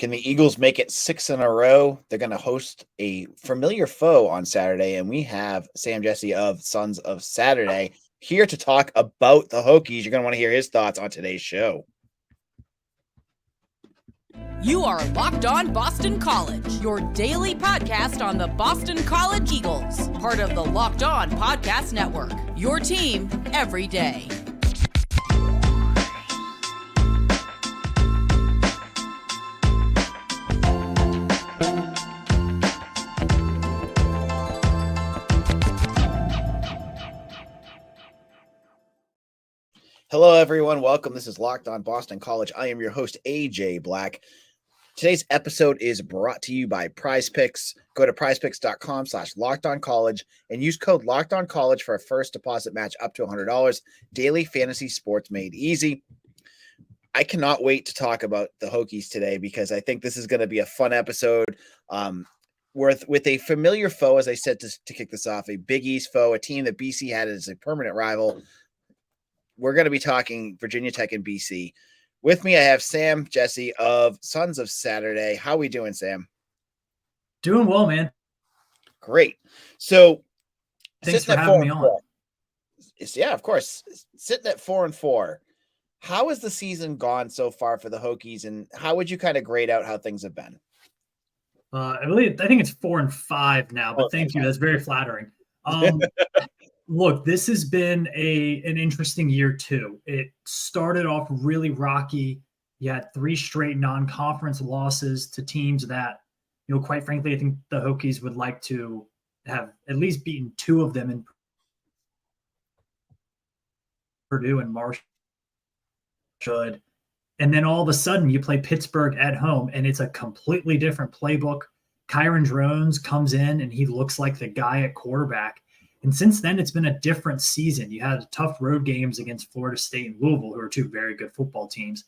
Can the Eagles make it 6 in a row? They're going to host a familiar foe on Saturday, and we have Sam Jessee of Sons of Saturday here to talk about the Hokies. You're going to want to hear his thoughts on today's show. You are Locked On Boston College, your daily podcast on the Boston College Eagles, part of the Locked On Podcast Network, your team every day. Hello, everyone. Welcome. This is Locked On Boston College. I am your host, AJ Black. Today's episode is brought to you by PrizePicks. Go to prizepicks.com/LockedOnCollege and use code LockedOnCollege for a first deposit match up to $100. Daily fantasy sports made easy. I cannot wait to talk about the Hokies today because I think this is going to be a fun episode. With a familiar foe, as I said to kick this off, a Big East foe, a team that BC had as a permanent rival. We're going to be talking Virginia Tech and BC. With me, I have Sam Jessee of Sons of Saturday. How we doing, Sam? Doing well, man. Great. So, thanks for having me on. Yeah, of course. Sitting at 4-4. How has the season gone so far for the Hokies, and how would you kind of grade out how things have been? I think it's 4-5 now, but thank you. That's very flattering. Look, this has been an interesting year too. It started off really rocky. You had 3 straight non-conference losses to teams that, quite frankly, I think the Hokies would like to have at least beaten 2 of them in Purdue and Marshall. And then all of a sudden you play Pittsburgh at home and it's a completely different playbook. Kyron Drones comes in and he looks like the guy at quarterback. And since then, it's been a different season. You had tough road games against Florida State and Louisville, who are 2 very good football teams.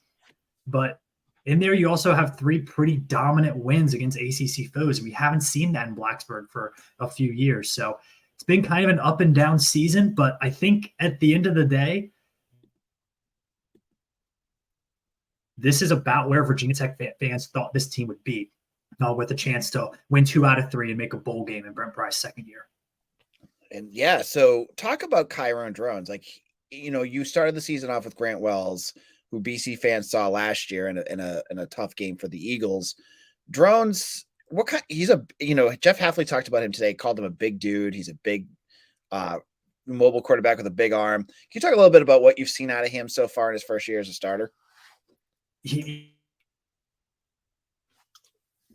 But in there, you also have 3 pretty dominant wins against ACC foes. And we haven't seen that in Blacksburg for a few years. So it's been kind of an up and down season. But I think at the end of the day, this is about where Virginia Tech fans thought this team would be, with a chance to win 2 out of 3 and make a bowl game in Brent Pry's second year. And yeah, so talk about Kyron Drones. You started the season off with Grant Wells, who BC fans saw last year in a tough game for the Eagles. Drones, Jeff Hafley talked about him today, called him a big dude. He's a big mobile quarterback with a big arm. Can you talk a little bit about what you've seen out of him so far in his first year as a starter?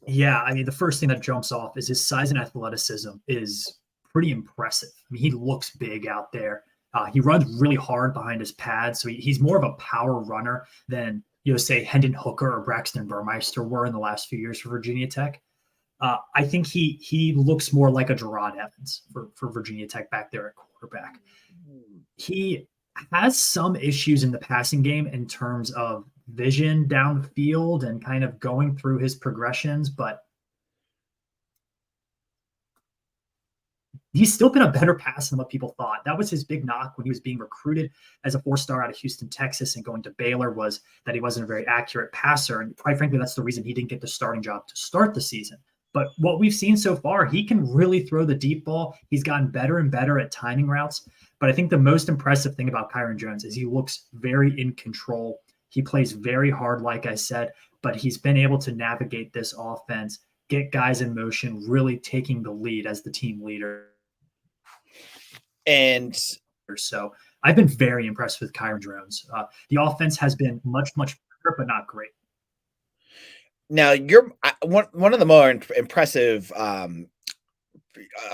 Yeah, I mean, the first thing that jumps off is his size and athleticism is pretty impressive. I mean, he looks big out there. He runs really hard behind his pads. So he's more of a power runner than, say Hendon Hooker or Braxton Burmeister were in the last few years for Virginia Tech. I think he looks more like a Gerard Evans for Virginia Tech back there at quarterback. He has some issues in the passing game in terms of vision down the field and kind of going through his progressions, but he's still been a better passer than what people thought. That was his big knock when he was being recruited as a 4-star out of Houston, Texas, and going to Baylor, was that he wasn't a very accurate passer. And quite frankly, that's the reason he didn't get the starting job to start the season. But what we've seen so far, he can really throw the deep ball. He's gotten better and better at timing routes. But I think the most impressive thing about Kyron Drones is he looks very in control. He plays very hard, like I said, but he's been able to navigate this offense, get guys in motion, really taking the lead as the team leader. And so I've been very impressed with Kyron Drones. The offense has been much, much better, but not great. Now, you're one of the more impressive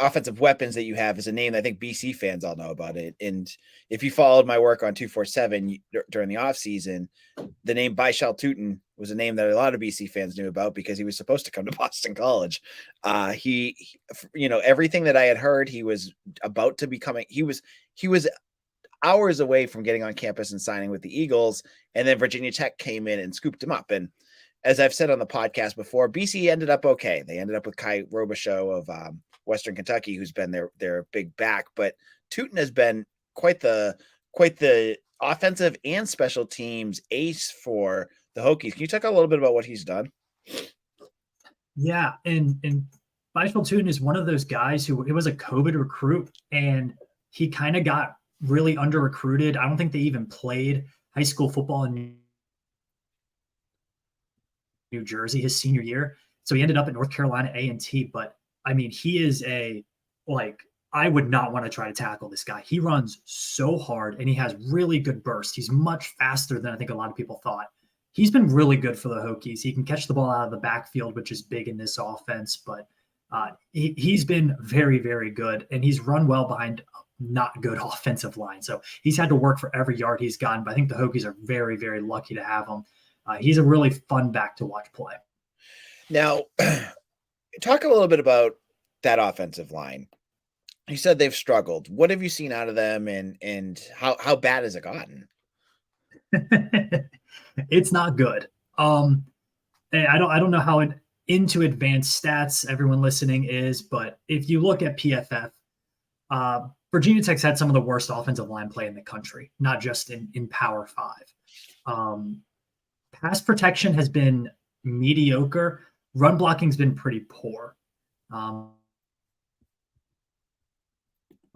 offensive weapons that you have is a name that I think BC fans all know about it. And if you followed my work on 247 during the offseason, the name Bhayshul Tuten was a name that a lot of BC fans knew about because he was supposed to come to Boston College. He everything that I had heard, he was about to be coming. He was hours away from getting on campus and signing with the Eagles. And then Virginia Tech came in and scooped him up. And as I've said on the podcast before, BC ended up okay. They ended up with Robichaux of Western Kentucky, who's been their big back, but Tuten has been quite the offensive and special teams ace for the Hokies. Can you talk a little bit about what he's done? Yeah, and Bhayshul Tuten is one of those guys who it was a COVID recruit, and he kind of got really under recruited. I don't think they even played high school football in New Jersey his senior year. So he ended up at North Carolina A&T. But I mean, he is I would not want to try to tackle this guy. He runs so hard and he has really good burst. He's much faster than I think a lot of people thought. He's been really good for the Hokies. He can catch the ball out of the backfield, which is big in this offense, but he's been very, very good, and he's run well behind not good offensive line. So he's had to work for every yard he's gotten, but I think the Hokies are very, very lucky to have him. He's a really fun back to watch play. Now, talk a little bit about that offensive line. You said they've struggled. What have you seen out of them, and how bad has it gotten? It's not good. I don't know how into advanced stats everyone listening is, but if you look at PFF, Virginia Tech's had some of the worst offensive line play in the country, not just in Power 5. Pass protection has been mediocre. Run blocking's been pretty poor.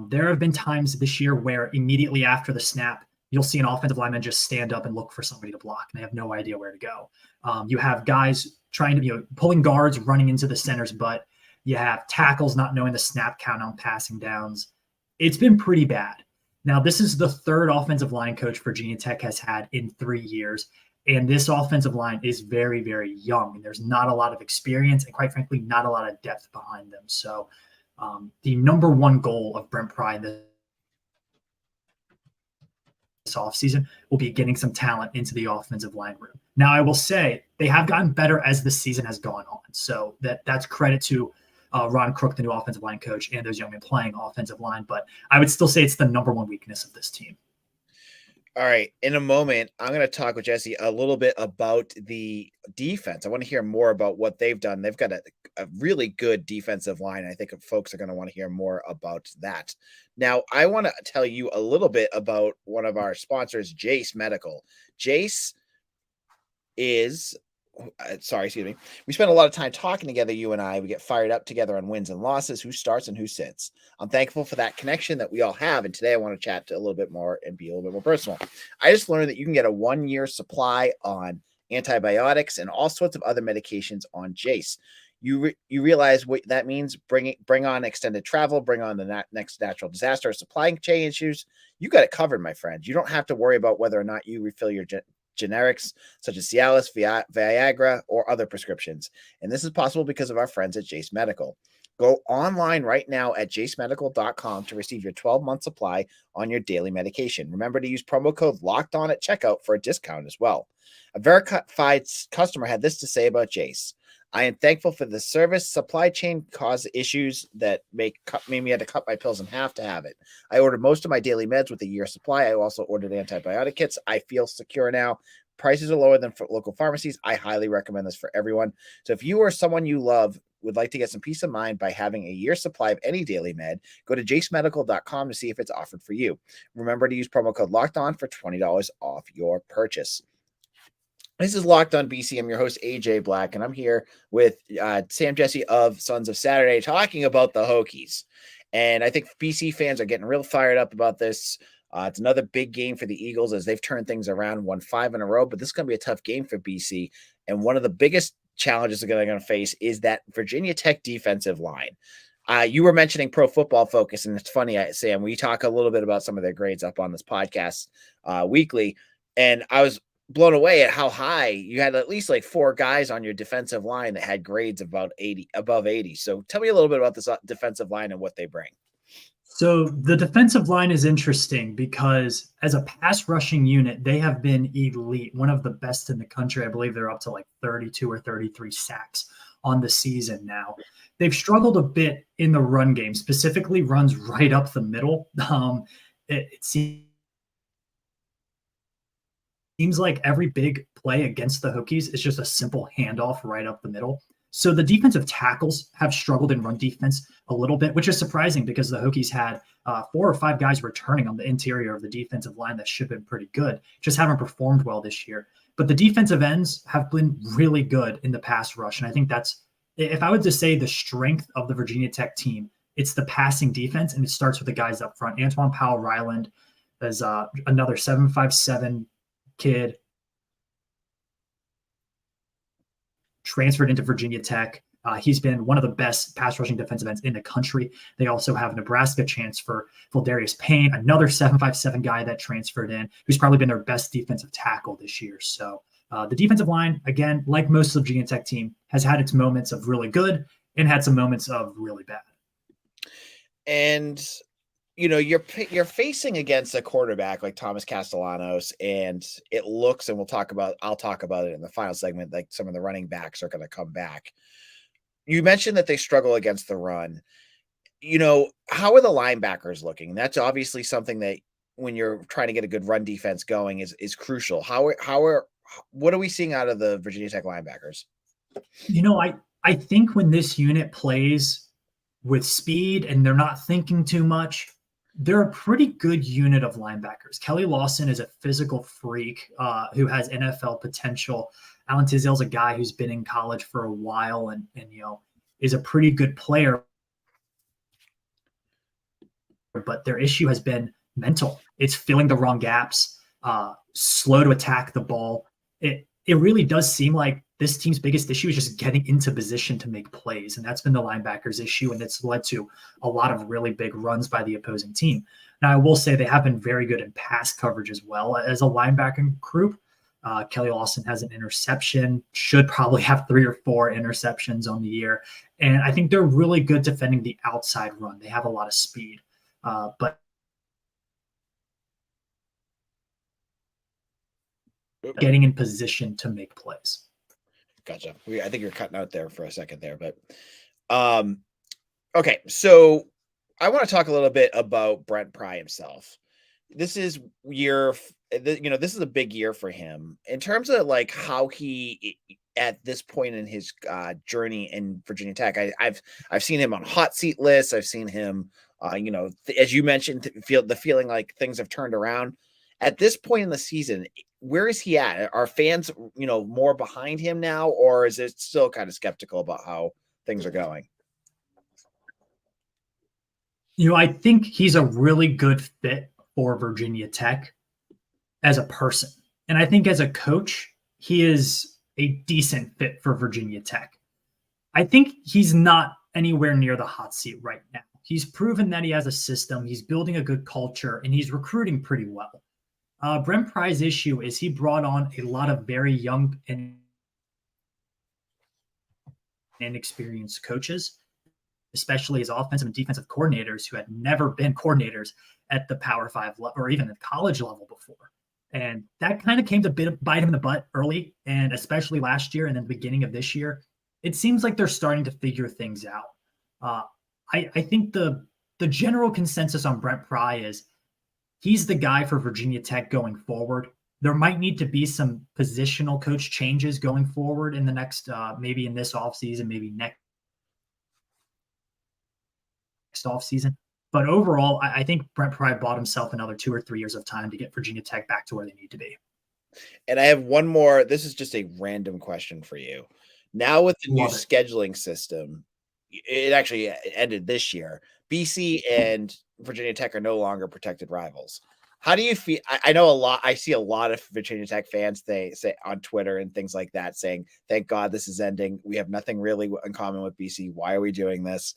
There have been times this year where immediately after the snap, you'll see an offensive lineman just stand up and look for somebody to block, and they have no idea where to go. You have guys trying to, pulling guards, running into the center's butt. You have tackles not knowing the snap count on passing downs. It's been pretty bad. Now, this is the third offensive line coach Virginia Tech has had in 3 years, and this offensive line is very, very young, and there's not a lot of experience and, quite frankly, not a lot of depth behind them. So the number one goal of Brent Pry this offseason will be getting some talent into the offensive line room. Now, I will say they have gotten better as the season has gone on. So that's credit to Ron Crook, the new offensive line coach, and those young men playing offensive line. But I would still say it's the number one weakness of this team. All right. In a moment, I'm going to talk with Jessee a little bit about the defense. I want to hear more about what they've done. They've got a really good defensive line. I think folks are going to want to hear more about that. Now, I want to tell you a little bit about one of our sponsors, Jessee Medical. Jessee is... we spend a lot of time talking together, you and I. We get fired up together on wins and losses, who starts and who sits. I'm thankful for that connection that we all have. And today I want to chat a little bit more and be a little bit more personal. I just learned that you can get a 1-year supply on antibiotics and all sorts of other medications on Jessee. You realize what that means? Bring on extended travel, bring on the next natural disaster, supply chain issues. You got it covered, my friend. You don't have to worry about whether or not you refill your generics such as Cialis, Viagra, or other prescriptions. And this is possible because of our friends at Jessee Medical. Go online right now at jasemedical.com to receive your 12-month supply on your daily medication. Remember to use promo code LOCKEDON at checkout for a discount as well. A verified customer had this to say about Jessee. I am thankful for the service. Supply chain caused issues that made me had to cut my pills in half to have it. I ordered most of my daily meds with a year supply. I also ordered antibiotic kits. I feel secure now. Prices are lower than for local pharmacies. I highly recommend this for everyone. So if you or someone you love would like to get some peace of mind by having a year's supply of any daily med, go to jasemedical.com to see if it's offered for you. Remember to use promo code LOCKEDON for $20 off your purchase. This is Locked On BC. I'm your host, AJ Black, and I'm here with Sam Jessee of Sons of Saturday talking about the Hokies. And I think BC fans are getting real fired up about this. It's another big game for the Eagles as they've turned things around, won 5 in a row, but this is going to be a tough game for BC. And one of the biggest challenges they're going to face is that Virginia Tech defensive line. You were mentioning Pro Football Focus, and it's funny, Sam, we talk a little bit about some of their grades up on this podcast weekly, and I was blown away at how high you had. At least like 4 guys on your defensive line that had grades above 80. So tell me a little bit about this defensive line and what they bring. So the defensive line is interesting because as a pass rushing unit, they have been elite, one of the best in the country. I believe they're up to like 32 or 33 sacks on the season now. They've struggled a bit in the run game, specifically runs right up the middle. It seems like every big play against the Hokies is just a simple handoff right up the middle. So the defensive tackles have struggled in run defense a little bit, which is surprising because the Hokies had 4 or 5 guys returning on the interior of the defensive line that should have been pretty good, just haven't performed well this year. But the defensive ends have been really good in the pass rush, and I think that's if I would just say the strength of the Virginia Tech team, it's the passing defense, and it starts with the guys up front. Antoine Powell-Ryland is another 7'5" kid, transferred into Virginia Tech. He's been one of the best pass rushing defensive ends in the country. They also have a Nebraska transfer, Darius Payne, another 7'7" guy that transferred in, who's probably been their best defensive tackle this year. So the defensive line, again, like most of the Virginia Tech team, has had its moments of really good and had some moments of really bad. And you're facing against a quarterback like Thomas Castellanos, and it looks, and I'll talk about it in the final segment, like some of the running backs are going to come back. You mentioned that they struggle against the run. How are the linebackers looking? That's obviously something that when you're trying to get a good run defense going is crucial. What are we seeing out of the Virginia Tech linebackers? I think when this unit plays with speed and they're not thinking too much, they're a pretty good unit of linebackers. Kelly Lawson is a physical freak who has NFL potential. Alan Tisdale's a guy who's been in college for a while and is a pretty good player. But their issue has been mental. It's filling the wrong gaps, slow to attack the ball. It really does seem like this team's biggest issue is just getting into position to make plays. And that's been the linebackers' issue. And it's led to a lot of really big runs by the opposing team. Now, I will say they have been very good in pass coverage as well as a linebacking group. Kelly Lawson has an interception, should probably have 3 or 4 interceptions on the year. And I think they're really good defending the outside run. They have a lot of speed. But getting in position to make plays. Gotcha. I think you're cutting out there for a second there, but okay. So I want to talk a little bit about Brent Pry himself. This is this is a big year for him in terms of like how he at this point in his journey in Virginia Tech. I've seen him on hot seat lists. I've seen him, as you mentioned, the feeling like things have turned around. At this point in the season, where is he at? Are fans, more behind him now, or is it still kind of skeptical about how things are going? I think he's a really good fit for Virginia Tech as a person. And I think as a coach, he is a decent fit for Virginia Tech. I think he's not anywhere near the hot seat right now. He's proven that he has a system, he's building a good culture, and he's recruiting pretty well. Brent Pry's issue is he brought on a lot of very young and inexperienced coaches, especially his offensive and defensive coordinators who had never been coordinators at the Power 5 or even at college level before. And that kind of came to bite him in the butt early, and especially last year and then the beginning of this year. It seems like they're starting to figure things out. I think the general consensus on Brent Pry is he's the guy for Virginia Tech going forward. There might need to be some positional coach changes going forward in the next, maybe in this offseason, maybe next offseason. But overall, I think Brent Pry bought himself another 2 or 3 years of time to get Virginia Tech back to where they need to be. And I have one more. This is just a random question for you. Now with the new scheduling system, it actually ended this year. BC and Virginia Tech are no longer protected rivals. How do you feel? I know I see a lot of Virginia Tech fans, they say on Twitter and things like that, saying, thank God this is ending. We have nothing really in common with BC. Why are we doing this?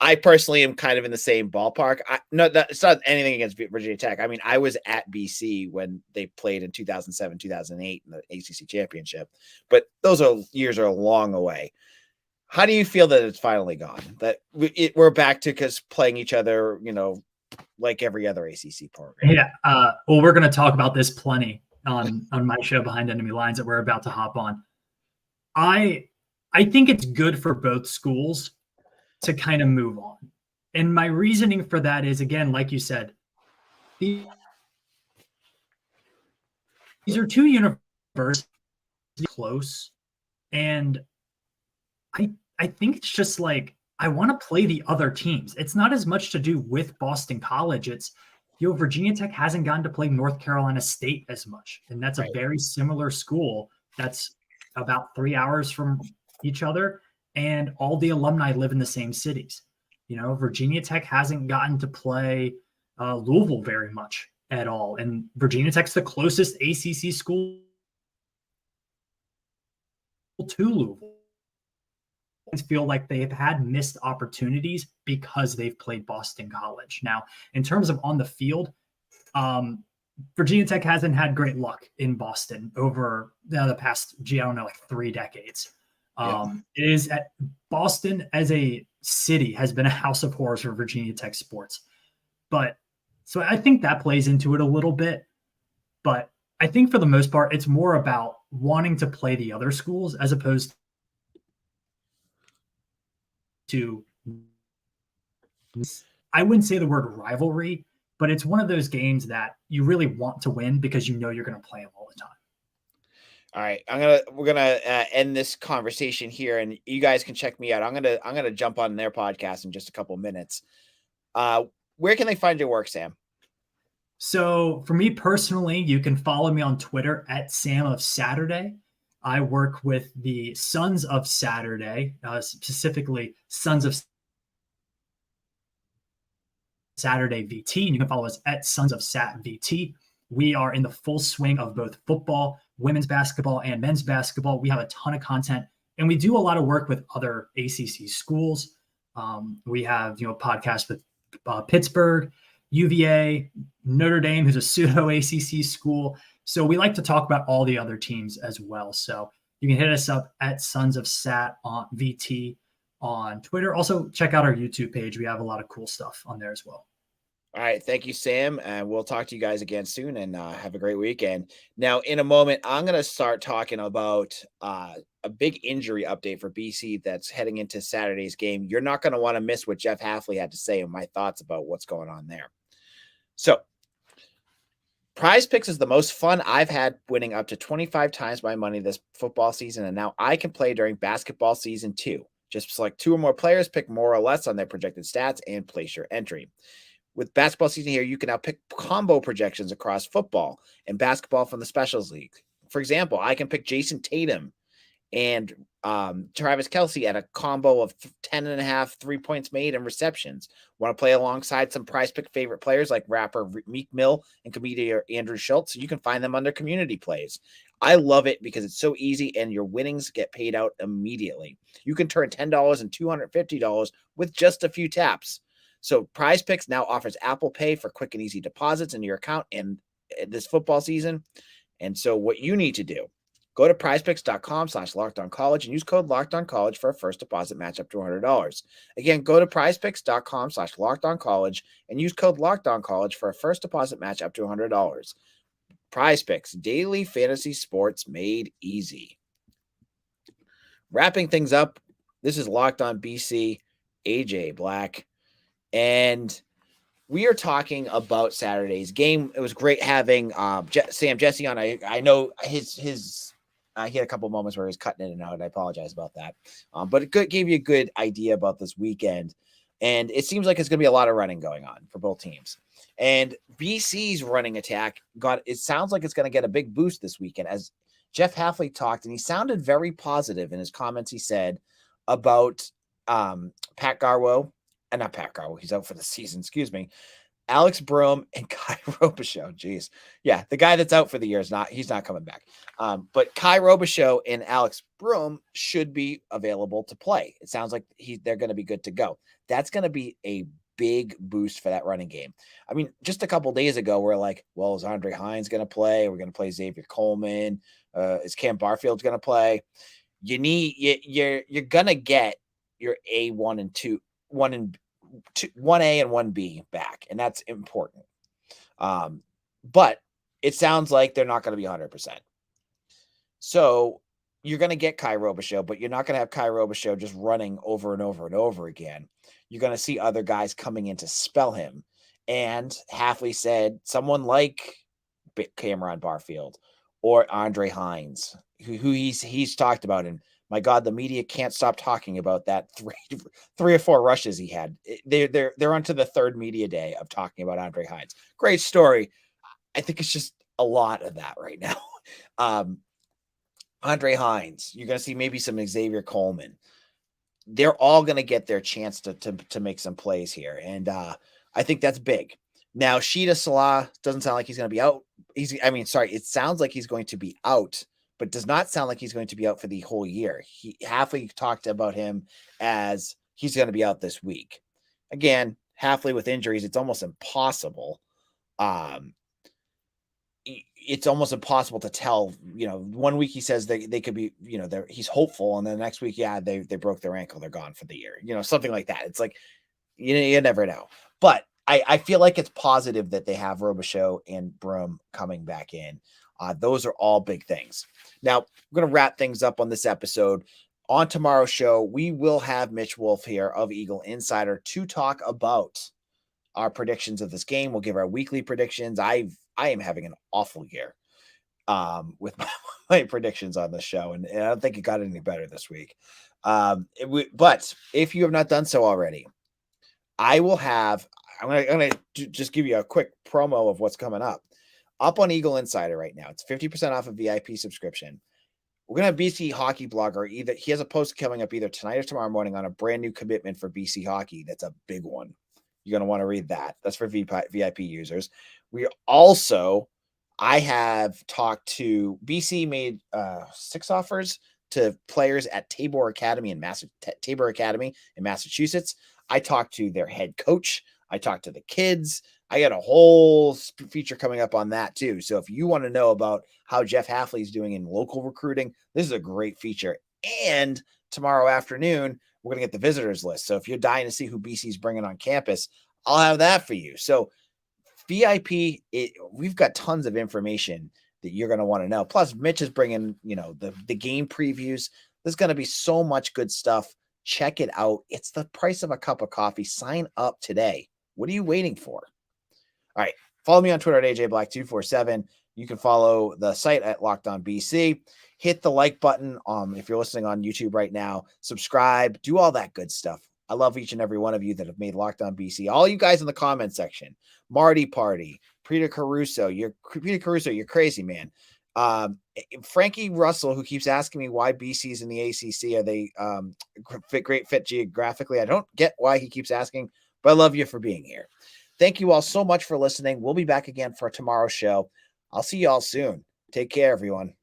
I personally am kind of in the same ballpark. It's not anything against Virginia Tech. I mean, I was at BC when they played in 2007, 2008 in the ACC championship, but those years are long away. How do you feel that it's finally gone? That we're back to playing each other, like every other ACC program? Yeah. Well, we're going to talk about this plenty on my show Behind Enemy Lines that we're about to hop on. I think it's good for both schools to kind of move on. And my reasoning for that is, again, like you said, these are two universities close. And I think it's just like, I want to play the other teams. It's not as much to do with Boston College. It's, Virginia Tech hasn't gotten to play North Carolina State as much. And that's a very similar school that's about 3 hours from each other. and all the alumni live in the same cities. Virginia Tech hasn't gotten to play Louisville very much at all. And Virginia Tech's the closest ACC school to Louisville. I feel like they've had missed opportunities because they've played Boston College. Now, in terms of on the field, Virginia Tech hasn't had great luck in Boston over the past, 3 decades. It is at Boston as a city has been a house of horrors for Virginia Tech sports. So I think that plays into it a little bit. But I think for the most part, it's more about wanting to play the other schools as opposed to, I wouldn't say the word rivalry, but it's one of those games that you really want to win because you're going to play them all the time. All right, we're gonna end this conversation here, and you guys can check me out. I'm gonna jump on their podcast in just a couple minutes. Where can they find your work, Sam? So for me personally, you can follow me on Twitter at Sam of Saturday. I work with the Sons of Saturday, specifically Sons of Saturday VT. And you can follow us at Sons of Sat VT. We are in the full swing of both football, women's basketball, and men's basketball. We have a ton of content, and we do a lot of work with other ACC schools. We have, podcasts with Pittsburgh, UVA, Notre Dame, who's a pseudo ACC school. So we like to talk about all the other teams as well. So you can hit us up at Sons of Sat on VT on Twitter. Also check out our YouTube page. We have a lot of cool stuff on there as well. All right. Thank you, Sam. And we'll talk to you guys again soon, and have a great weekend. Now, in a moment, I'm going to start talking about a big injury update for BC that's heading into Saturday's game. You're not going to want to miss what Jeff Hafley had to say and my thoughts about what's going on there. So, PrizePicks is the most fun I've had, winning up to 25 times my money this football season, and now I can play during basketball season too. Just select 2 or more players, pick more or less on their projected stats, and place your entry. With basketball season here, you can now pick combo projections across football and basketball from the Specials League. For example, I can pick Jason Tatum and Travis Kelce at a combo of 10.5 3 points made and receptions. Want to play alongside some PrizePick favorite players like rapper Meek Mill and comedian Andrew Schultz? You can find them under community plays. I love it because it's so easy and your winnings get paid out immediately. You can turn $10 and $250 with just a few taps. So PrizePicks now offers Apple Pay for quick and easy deposits into your account in this football season. And so what you need to do, go to prizepicks.com/lockedoncollege and use code lockedoncollege for a first deposit match up to $100. Again, go to prizepicks.com/lockedoncollege and use code lockedoncollege for a first deposit match up to $100. PrizePicks, daily fantasy sports made easy. Wrapping things up, this is Locked On BC, AJ Black. And we are talking about Saturday's game. It was great having Jessee on. I know his he had a couple moments where he was cutting in and out. I apologize about that. But it gave you a good idea about this weekend. And it seems like it's going to be a lot of running going on for both teams. And BC's running attack it sounds like it's going to get a big boost this weekend, as Jeff Hafley talked, and he sounded very positive in his comments. He said about Pat Garwo. And not Pat Garwo, he's out for the season, excuse me. Alex Broome and Kyron Robichaux. Geez. Yeah, the guy that's out for the year he's not coming back. But Kyron Robichaux and Alex Broome should be available to play. It sounds like they're going to be good to go. That's going to be a big boost for that running game. I mean, just a couple days ago, we're like, well, is Andre Hines going to play? We're going to play Xavier Coleman. Is Cam Barfield's going to play? You're going to get your A1 and 2. 1A and 1B back, and that's important. But it sounds like they're not going to be 100%. So you're going to get Kyron Robichaux, but you're not going to have Kyron Robichaux just running over and over and over again. You're going to see other guys coming in to spell him. And Hafley said someone like Cameron Barfield or Andre Hines, who he's talked about, and my God, the media can't stop talking about that three or 4 rushes he had. They're onto the 3rd media day of talking about Andre Hines. Great story. I think it's just a lot of that right now. Andre Hines, you're going to see maybe some Xavier Coleman. they're all going to get their chance to make some plays here. And I think that's big. Now, Sheeta Salah doesn't sound like he's going to be out. It sounds like he's going to be out, but does not sound like he's going to be out for the whole year. Hafley talked about him as he's going to be out this week. Again, Hafley with injuries, it's almost impossible. It's almost impossible to tell. 1 week he says they could be, he's hopeful, and then the next week, they broke their ankle, they're gone for the year. Something like that. It's like you never know. But I feel like it's positive that they have Robichaux and Broome coming back in. Those are all big things. Now, we're going to wrap things up on this episode. On tomorrow's show, we will have Mitch Wolf here of Eagle Insider to talk about our predictions of this game. We'll give our weekly predictions. I am having an awful year with my predictions on the show, and I don't think it got any better this week. But if you have not done so already, I'm going to just give you a quick promo of what's coming up on Eagle Insider right now. It's 50% off a VIP subscription. We're going to have BC Hockey Blogger. He has a post coming up either tonight or tomorrow morning on a brand new commitment for BC Hockey. That's a big one. You're going to want to read that. That's for VIP users. I have talked to BC made 6 offers to players at Tabor Academy in Massachusetts. I talked to their head coach. I talked to the kids. I got a whole feature coming up on that too. So if you want to know about how Jeff Hafley is doing in local recruiting, this is a great feature. And tomorrow afternoon, we're going to get the visitors list. So if you're dying to see who BC's bringing on campus, I'll have that for you. So VIP, we've got tons of information that you're going to want to know. Plus, Mitch is bringing, the game previews. There's going to be so much good stuff. Check it out. It's the price of a cup of coffee. Sign up today. What are you waiting for? All right. Follow me on Twitter at AJBlack247. You can follow the site at Locked On BC. Hit the like button if you're listening on YouTube right now. Subscribe. Do all that good stuff. I love each and every one of you that have made Locked On BC. All you guys in the comment section. Marty Party. Peter Caruso. You're crazy, man. Frankie Russell, who keeps asking me why BC's in the ACC. Are they great fit geographically? I don't get why he keeps asking, but I love you for being here. Thank you all so much for listening. We'll be back again for tomorrow's show. I'll see you all soon. Take care, everyone.